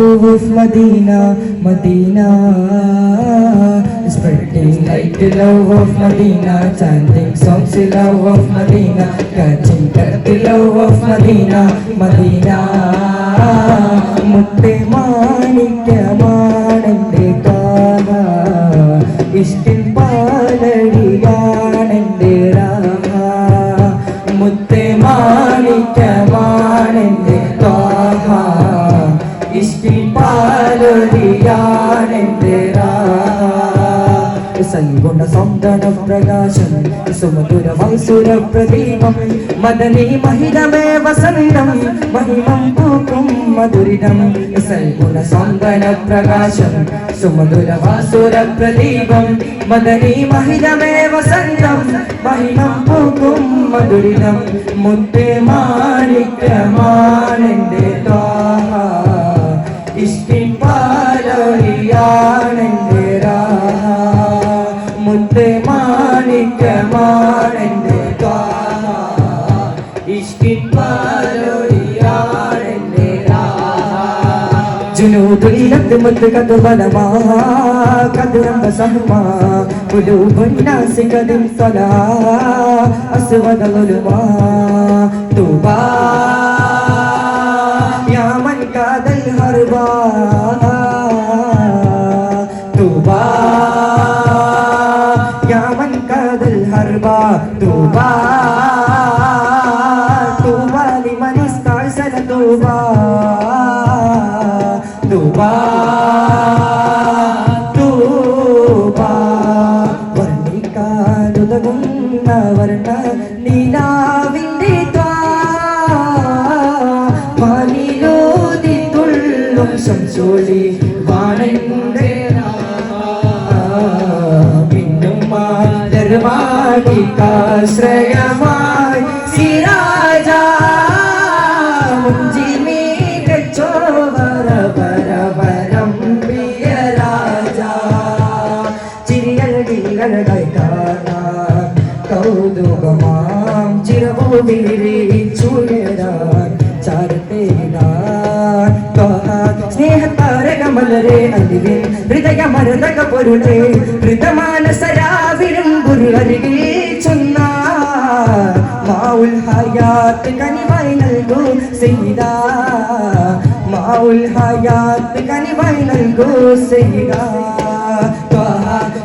of Medina, Medina, spreading light the love of Medina, chanting songs the love of Medina, catching the love of Medina, Medina. മുത്തേ മാണിക്യമാണെൻ്റെ കാമ, ഇഷ്ടിൻ പാലടിയാണെൻ്റെ രാമ. മുത്തേ മാണിക്യമാണെൻ്റെ കാമ, ഇഷ്ടിൻ പാലടിയാണെൻ്റെ രാമ. സൽഗുണ സൗന്ദര്യ പ്രകാശം സുമധുര മൈസുര പ്രദീപം മദനീ മഹിതമേ വസന്തം മഹിമം പൂക്കും മധുരിതം. സൽഗുണ സൗന്ദര്യ പ്രകാശം സുമധുര വാസുര പ്രദീപം മദനീ മഹിതമേ വസന്തം മഹിമം പൂക്കും മധുരിതം. മുത്തേ മാണിക്യമാണെൻ്റെ ത്വാഹ, ഇഷ്ടിൻ പാലടിയാണെൻ്റെ രാഹ. മുത്തേ മാണിക്യമാണെൻ്റെ ത്വാഹ, ഇഷ്ടിൻ പാലടിയാണെൻ്റെ രാഹ. ജുനൂദുൽ അദ്മത്ത് ഖദ് വലമാ ഖദ് റംബസഹ്മാ ഖുലൂബുൻ നാസി ഖദ് സലാ അസ്വദ ളുലുമാ. തുബാ യാ മൻ കാദൽ ഹർബാ, തുബാ യാ മൻ കാദൽ ഹർബാ. തുബാ തുബാ ലിമൻ ഇസ്തഅസല. തുബാ തുബാ തുബാ. വർണ്ണിക്കാനുതകുന്ന വർണ്ണ നിലാവിൻ്റെ ും സംസോളി വാണന്റെ പിന്നും മാതർവാടിക്കാശ്രയമായി സിരാജ മുഞ്ചിമീ കച്ചോവര പരപരം പ്രിയ രാജ. ചിരിയടികൾ കൈകാണാൻ കൗതുകമാം ചിരഭൂമിരിച്ചുയരാൻ ചാരത്തേനാൻ സ്നേഹത്താരകമലരെ അലിവിൻ ഹൃദയമരതക പൊരുളെ ഹൃദമാനസരാവിലും ഗുരു അരികിൽ ചൊന്ന മാഉൽ ഹയാത്ത് കനിവായി നൽകൂ സയ്യിദ. മാഉൽ ഹയാത്ത് കനിവായി നൽകൂ സയ്യിദ.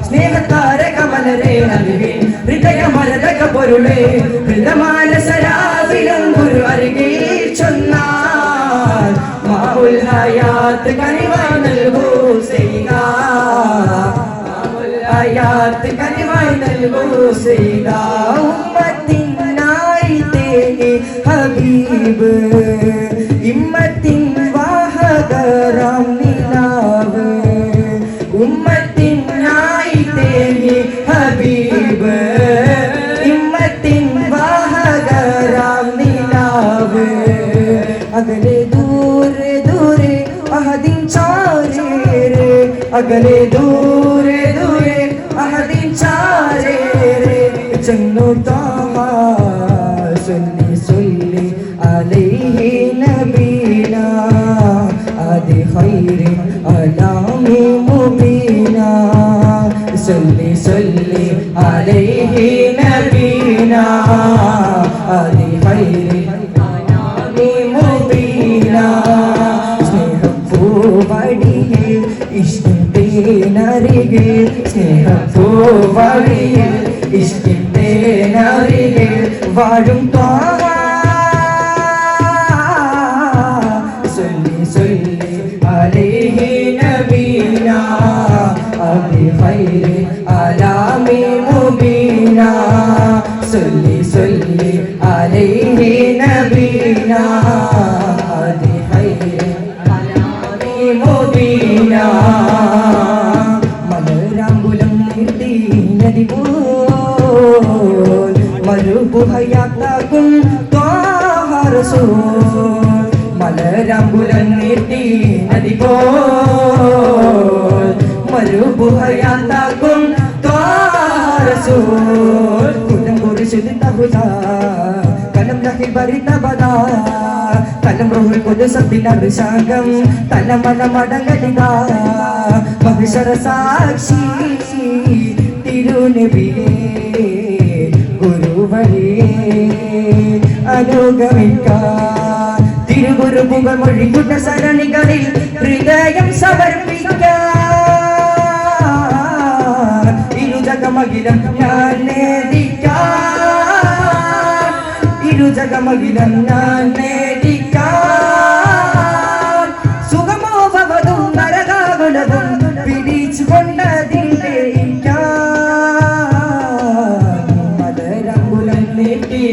സ്നേഹത്താരകമലരെ അലിവിൻ ഹൃദയമരതക പൊരുളെ ഹൃദമാനസരാവിലും ഗുരു അരികിൽ ചൊന്ന മാഉൽ ഹയാത്ത് കനിവായി നൽകൂ സയ്യിദ. മാഉൽ ഹയാത്ത് കനിവായി നൽകൂ സയ്യിദ. ഉമ്മത്തിനായി തേടി ഹബീബ്, ഇമ്മത്തിൻ വാഹകരാം നിലാവ്. ഉമ്മത്തിനായി തേടി ഹബീബ്, ഇമ്മത്തിൻ വാഹകരാം നിലാവ്. അകലെ ദൂരെ ദൂരെ അഹദിൻ ചാരേ രെ, അകലെ ദൂരെ ദൂരെ അഹദിൻ ചാരേ രെ. ചന്നു താഹ സല്ലി സല്ലി അലൈഹി നബീനാ ആദി ഖൈരി അലാമി മുബീനാ. സല്ലി സല്ലി അലൈഹി നബീനാ ആദി ഖൈരി അലാമി മുബീനാ. സ്നേഹപ്പൂവടിയിൽ ഇഷ്ടിൻ തേനരികിൽ, സ്നേഹപ്പൂവടിയിൽ ഇഷ്ടിൻ തേനരികിൽ വാഴും ത്വാഹ. സല്ലി സല്ലി അലൈഹി നബീനാ ആദി ഖൈരി അലാമി മുബീനാ. സല്ലി സല്ലി അലൈഹി നബീനാ ആദി ഖൈരി അലാമി മുബീനാ. മലരാമ്പുലം നീട്ടി നദി പോൽ മരുഭുഹയാത്താകും ത്വാഹ റസൂൽ. മലരാമ്പുലം നീട്ടി നദി പോൽ മരുഭുഹയാത്താകും ത്വാഹ റസൂൽ. കുലം കുറിച്ച് കലം നഹി ബരിത ബദാ കലം റൂഹുൽ കുതുസത്തിനഭിഷാകം തലമല മടങ്ങലിതാ മഹിഷറ സാക്ഷി തിരുനബിയേ ഗുരുവഴിയേ അനുഗമിക്കാൻ തിരുഗുരുമുഖ മൊഴികുട്ട സരണികളിൽ ഹൃദയം സമർപ്പിക്കാൻ ഇരുജഗമകിലം ഞാൻ നേദിക്കാൻ ഇരുജഗമകിലം ഞാൻ നേദിക്കാൻ സുഖമോ ഭവതും നരകാകുലതും പിടിച്ചു കൊണ്ടതിൻ്റെ മദരംഗുലം നീട്ടി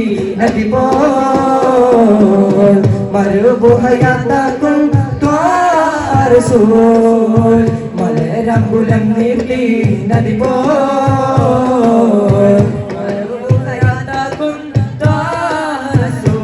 നദി പോൽ മരുഭുഹയാത്താക്കും ത്വാരസൂൽ മലരംഗുലം നീട്ടി നദി പോൽ മരുഭുഹയാത്താക്കും ത്വാരസൂൽ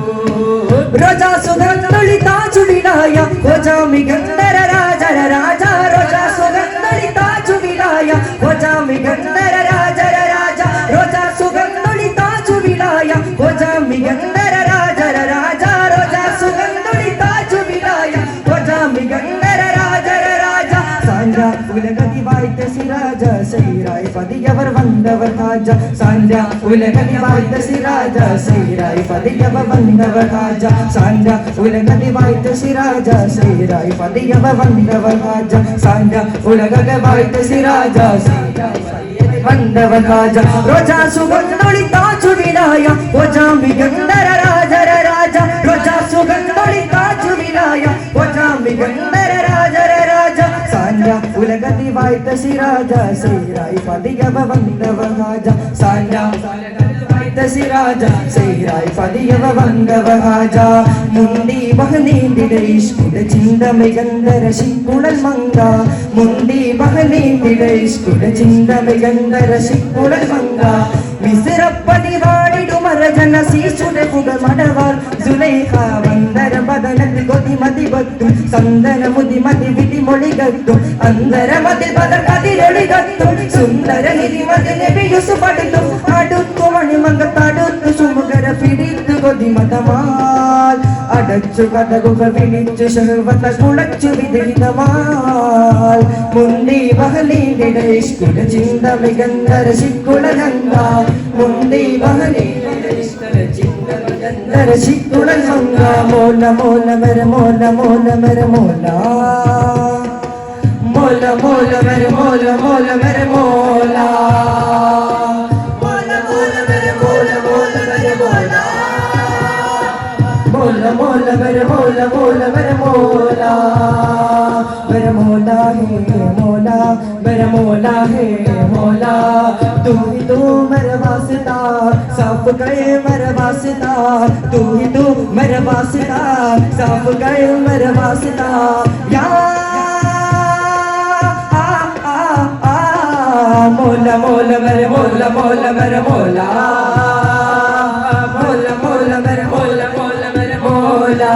റോജാ സുഗന്ധളിതാ ചുടിലായ റോജാ മിഗന്ധര രാജര രാജ റോജാ സുഗന്ധളിതാ ചുടിലായ റോജാ മിഗന്ധര രാജര രാജ റോജാ സുഗന്ധളിതാ ചുടിലായ റോജാ മിഗന്ധര രാജര രാജ റോജാ സുഗന്ധളിതാ ചുടിലായ റോജാ മിഗന്ധര രാജര രാജ സാന്ദ്ര ഉലകതി വായ്ത്ത സിരാജ സൈറായി പതിയവർ വന്നവർ ഹാജ സാന്ദ്ര ഉലകതി വായ്ത്ത സിരാജ സൈറായി പതിയവർ വന്നവർ ഹാജ സാന്ദ്ര ഉലകതി വായ്ത്ത സിരാജ സൈറായി പതിയവർ വന്നവർ ഹാജ സാന്ദ്ര ഉലകതി വായ്ത്ത സിരാജ സൈറായി വന്നവർ ഹാജ റോജാ സുഗന്ധളിതാ ചുടിലായ റോജാ മിഗന്ധര രാജര രാജ റോജാ സുഗന്ധളിതാ ചുടിലായ റോജാ മിഗന്ധര രാജര രാജ സാന്ദ്ര ഉലകതി വായ്ത്ത സിരാജ സൈറായി പതിയവ വന്നവ ഹാജ സാന്ദ്ര വായ്ത്ത സിരാജ സൈറായി പതിയവ വന്നവ ഹാജ മുന്തി ബഹനീന്തിടെ ഇഷ്കുട ചിന്ത മിഗന്ധര ശിക്കുളൽ മങ്ക മുന്തി ബഹനീന്തിടെ ഇഷ്കുട ചിന്ത മിഗന്ധര ശിക്കുളൽ മങ്ക മിസ്രപ്പതി വാടിടുമരജന സീസുടെ പുക മടവാർ സുലൈഖ വന്ദര ബദനത്തിൽ കൊതി മതി ബത്തും സന്ദന മുതി മതി വിധി മൊഴികത്തും അന്തര മതി പദർ കതിരൊളികത്തും സുന്ദര നിധി മതി നബിയുസു പടുത്തും അടുത്തു മണിമങ്കത്തടുത്തു സുമുഖര പിടിത്തു കൊതി മതമാൽ അടച്ചു കഥകുകൾ വിളിച്ചു ശർവത കുളച്ചു വിധിതമാൽ മുന്തി ബഹലീന്റെ ഇഷ്കുല ചിന്ത മിഗന്ധര ശിക്കുളലങ്ക മുന്തി ബഹലീന്റെ ഇഷ്കുല ചിന്ത മിഗന്ധര ശിക്കുളലങ്ക മോല മോല മര മോല മോല മര മോല മോല മോല മര മോല മോല മര മോല मोला मोला मेरे मोला मोला मेरे मोला मेरे मोला है मोला मेरे मोला है मोला तू ही तू मेरे वास्ता सब गए मेरे वास्ता तू ही तू मेरे वास्ता सब गए मेरे वास्ता या मोला मोला मेरे मोला मोला मेरे मोला मोला मोला मेरे मोला मोला मेरे मोला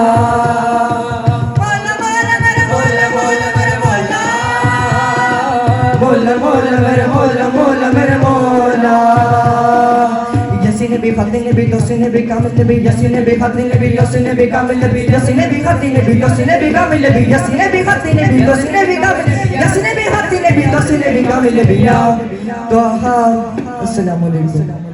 मोला मोला मेरे मोला मोला मेरे मोला मोला मोला मेरे मोला मोला मेरे मोला यसीने भी फतने भी दोसीने भी कामिल भी यसीने भी फतने भी दोसीने भी कामिल भी यसीने भी फतने भी दोसीने भी कामिल भी यसीने भी फतने भी दोसीने भी कामिल यसीने भी फतने भी दोसीने भी कामिल भी या तो अस्सलाम वालेकुम।